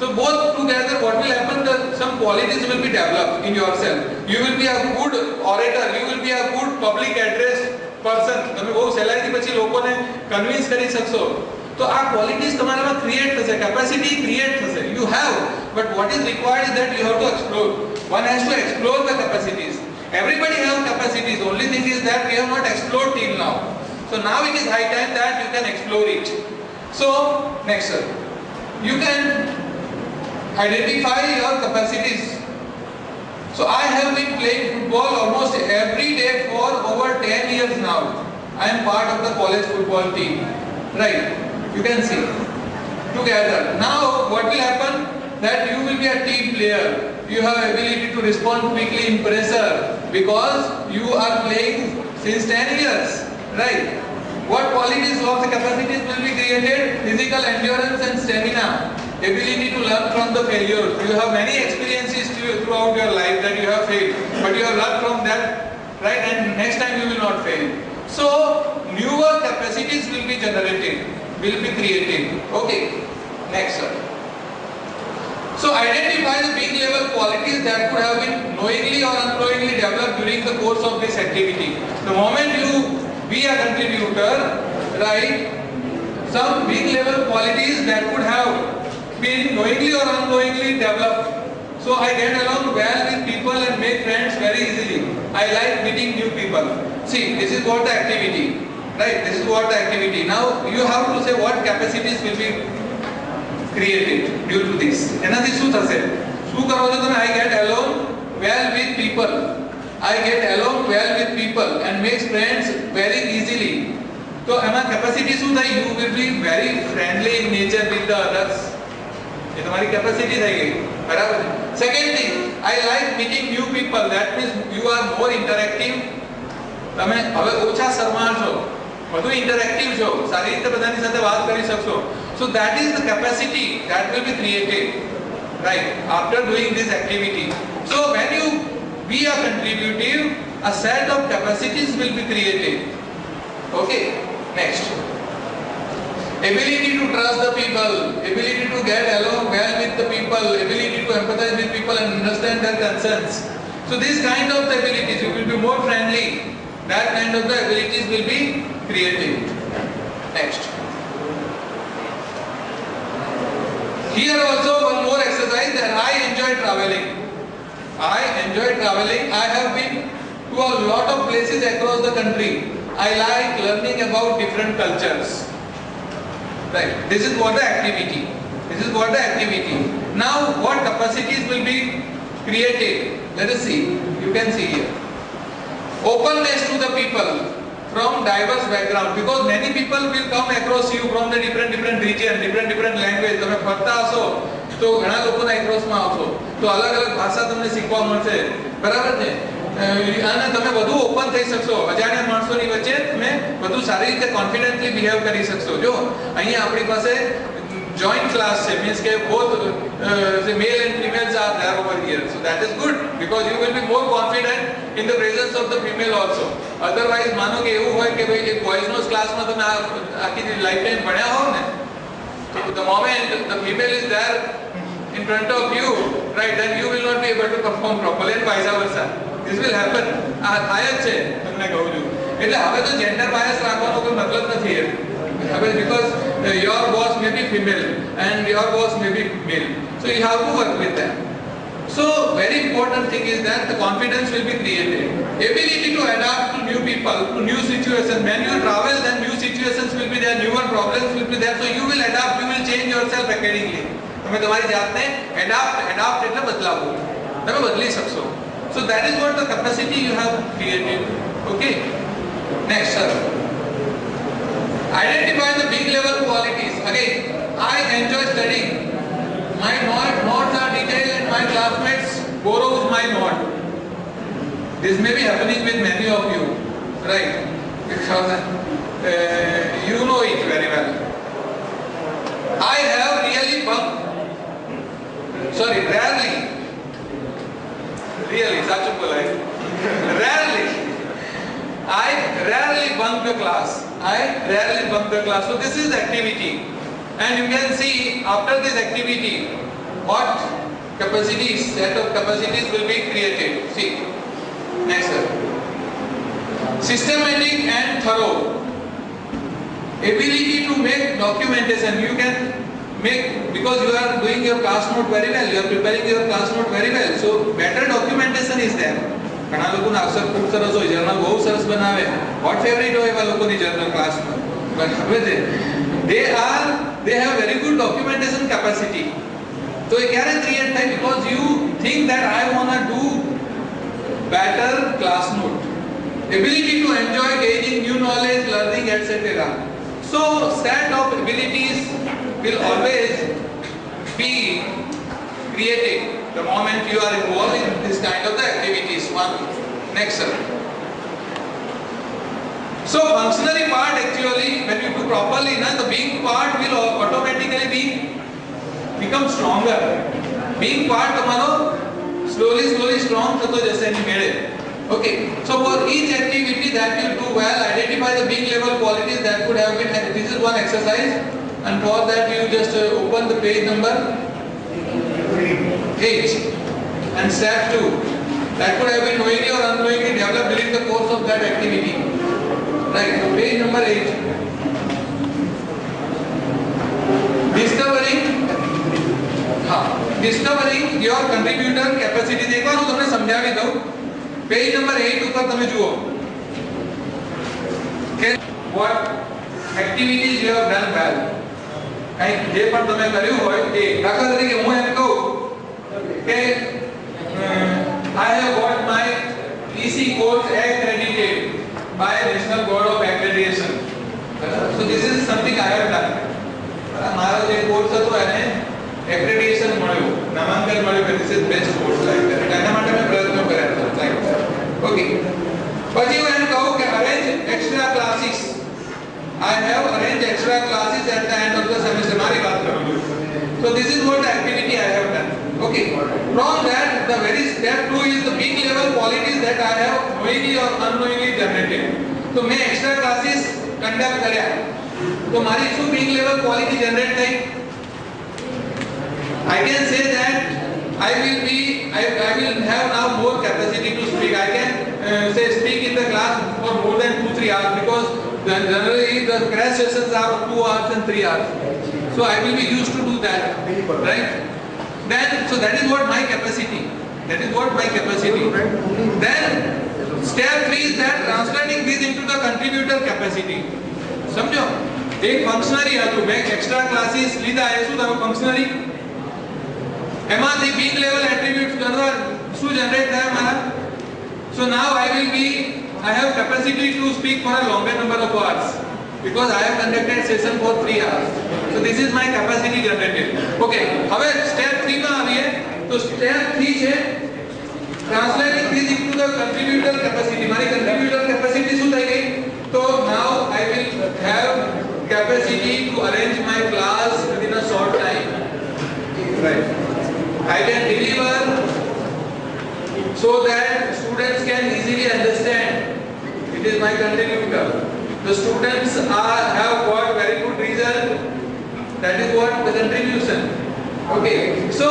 So both together, what will happen? That some qualities will be developed in yourself. You will be a good orator. You will be a good public address person. તમે બહુ સહેલાઈથી પછી લોકોને convince કરી શકશો. તો આ qualities તમારામાં ક્રિએટ થશે, કેપેસિટી ક્રિએટ થશે. You have, but what is required is that you have to explore. One has to explore the capacities. Everybody has capacities. Only thing is that we have not explored till now. So now it is high time that you can explore it. So next, sir, you can identify your capacities. So I have been playing football almost every day for over 10 years now. I am part of the college football team. Right? You can see. Together. Now what will happen? That you will be a team player. You have ability to respond quickly in pressure because you are playing since 10 years. Right? What qualities of the capacities will be created? Physical endurance and stamina. Ability to learn from the failures. You have many experiences throughout your life that you have failed, but you have learned from that, right? And next time you will not fail. So newer capacities will be generated, will be created. Okay, next, sir. So identify the big level qualities that could have been knowingly or unknowingly developed during the course of this activity. The moment you be a contributor, right? Some big level qualities that could have been knowingly or unknowingly developed. So I get along well with people and make friends very easily. I like meeting new people. See, this is what the activity, right? This is what the activity. Now you have to say what capacities will be created due to this. એનાથી શું થશે? શું કરો છો તમે? I get along well with people. I get along well with people and makes friends very easily. So એમાં capacity શું થાય? You will be very friendly in nature with the others. ये तुम्हारी कैपेसिटी થઈ ગઈ, બરાબર છે. Second thing, I like meeting new people. That means you are more interactive. તમે હવે ઓછા શરમાળ છો, વધુ ઇન્ટરેક્ટિવ છો, સારી રીતે બધાની સાથે વાત કરી શકશો. So that is the capacity that will be created, right, after doing this activity. So when you be a contributive, a set of capacities will be created. Okay, next. Ability to trust the people, ability to get along well with the people, ability to empathize with people and understand their concerns. So these kind of the abilities, you will be more friendly. That kind of the abilities will be created. Next. Here also one more exercise that I enjoy traveling. I enjoy traveling. I have been to a lot of places across the country. I like learning about different cultures. Right. This is what the activity. This is what the activity. Now what capacities will be created? Let us see. You can see here. Openness to the people from diverse background, because many people will come across you from the different region, different language. તમે ફરતા હશો તો ઘણા લોકોના એક્રોસમાં આવશો તો અલગ ભાષા તમને શીખવા મળશે, બરાબર છે. અને તમે વધુ ઓપન થઈ શકશો. અજાણ્યા માણસોની વચ્ચે તમે વધુ સારી રીતે કોન્ફિડન્ટલી બિહેવ કરી શકશો. જો અહીંયા આપણી પાસે joint class છે, means કે both the male and females are there over here. So that is good because you will be more confident in the presence of the female also. Otherwise માનો કે એવું હોય કે ભાઈ એક boys નો ક્લાસમાં તમે આખી લાઈફ ટાઈમ ભણ્યા હોવ ને, so the moment the female is there in front of you, right, then you will not be able to perform properly and vice versa. This will happen. આ થાય જ છે, તમને કહું છું. એટલે હવે તો જેન્ડર બાયસ રાખવાનો કોઈ મતલબ નથી એમ. Because your boss may be female and your boss may be male, so you have to work with them. So very important thing is that the confidence will be created. Ability to adapt to new people, to new situations. When you travel, then new situations will be there, newer problems will be there. So you will adapt, you will change yourself accordingly. તમે તમારી જાતને adapt એટલે બદલાવું. તમે બદલી શકશો. So that is what the capacity you have created. Okay. Next, sir. Identify the big level qualities. Again, I enjoy studying. My notes are detailed and my classmates borrows my note. This may be happening with many of you, right? Because you know it very well. I have really bunked. Sorry, rarely. Really, such a polite. Rarely. I rarely bunk the class. So this is the activity. And you can see after this activity, what capacities, set of capacities will be created. See, next sir. Systematic and thorough ability to make documentation. You can make, because you are doing your class note very well, you are preparing your class note very well, so better documentation is there. ઘણા લોકોના અક્ષર ખૂબ સરસ હોય, journal બહુ સરસ બનાવે, what favorite હોય એવા લોકોની જર્નલ ક્લાસમાં, but they have very good documentation capacity. So એ ક્યારે ક્રિએટ થાય? because you think that I want to do better class note. Ability to enjoy gaining new knowledge, learning, etc. So set of abilities will always be created the moment you are involved in this kind of the activities. One, next sir. So functionary part, actually when you do properly, the being part will automatically become stronger. Being part tomorrow slowly strong થતો જશે એની મેળે. Okay, so for each activity that you do well, identify the being level qualities that could have been. This is one exercise, and for that you just open the page number 8 and step 2 that could have been knowingly or unknowingly developed during the course of that activity. Right, so page number 8. Discovering your contributor capacity. एक बार હું તમને સમજાવી દઉં. Page number 8 ઉપર તમે જુઓ કે what activities you have done well. કઈ જે પણ તમે કર્યું હોય તે, દાખલા તરીકે હું એમ કહું કે I have got my EC course accredited by National Board of Accreditation. So this is something I have done. મારો જે કોર્સ હતો એને accreditation મળ્યું, નામાંકન મળ્યું કે this is best course like that. એના માટે મેં પ્રયત્નો કર્યા હતા like that. Okay. પછી હું એમ કહું કે arrange extra classes. I have arranged extra classes at the end of the semester. મારી વાત કરું છું. So this is what activity I have done. Okay. From that, the very step 2 is the peak level qualities that I have knowingly or unknowingly generated. So मैं extra classes conduct કર્યા. तो મારી શું peak level quality generate થઈ? I can say that I will have now more capacity to speak. I can say speak in the class for more than 2-3 hours, because generally the crash sessions are 2 hours and 3 hours. So I will be used to do that, right? Then so that is what my capacity. Then step 3 is that translating this into the contributor capacity. समझो, एक functionary હતું, મેં extra classes લીધા, એ શું થયું? ફંક્શનરી. એમાંથી being level attributes કરવા શું જનરેટ થાય મારા? So now I have capacity to speak for a longer number of hours, because I have conducted session for 3 hours. So this is my capacity generated. Okay, હવે step 3 માં આવીએ. તો step 3 છે translating this into the contributor capacity. મારી contributor capacity શું થઈ ગઈ? So now I will have capacity to arrange my class within a short time. Right. I can deliver so that students can easily understand. It is my contributor. The students have got very good result. That is what the contribution. Okay. So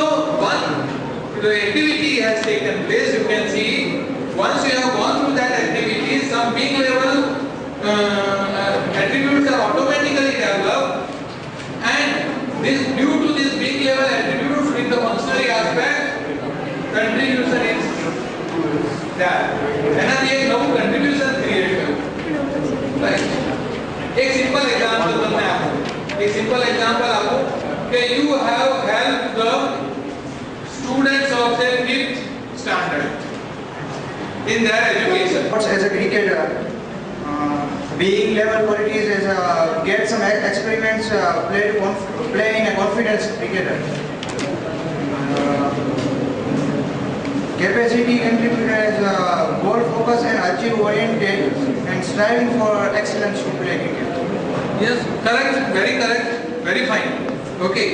the activity has taken place. You can see once you have gone through that activity, some peak level attributes are automatically developed, and this due to this peak level attributes in the functionary aspect, contribution is that. એનાથી એક નવું contribution create કર્યું. Right. એક simple example તમને આપું. એક simple example આપું કે you have helped the students of say 5th standard in their education. As a cricketer, being level qualities is get some experiments play in a confidence cricketer. Capacity contributor as goal focus and achieve oriented and striving for excellence to play cricket. Yes, correct, very fine. Okay,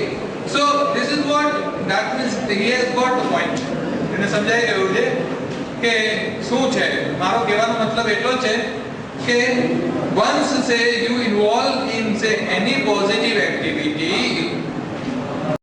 so this is what that means. He has got the point. એને સમજાઈ ગયું છે કે શું છે. મારો કહેવાનો મતલબ એટલો છે કે once say you involve in say any positive activity,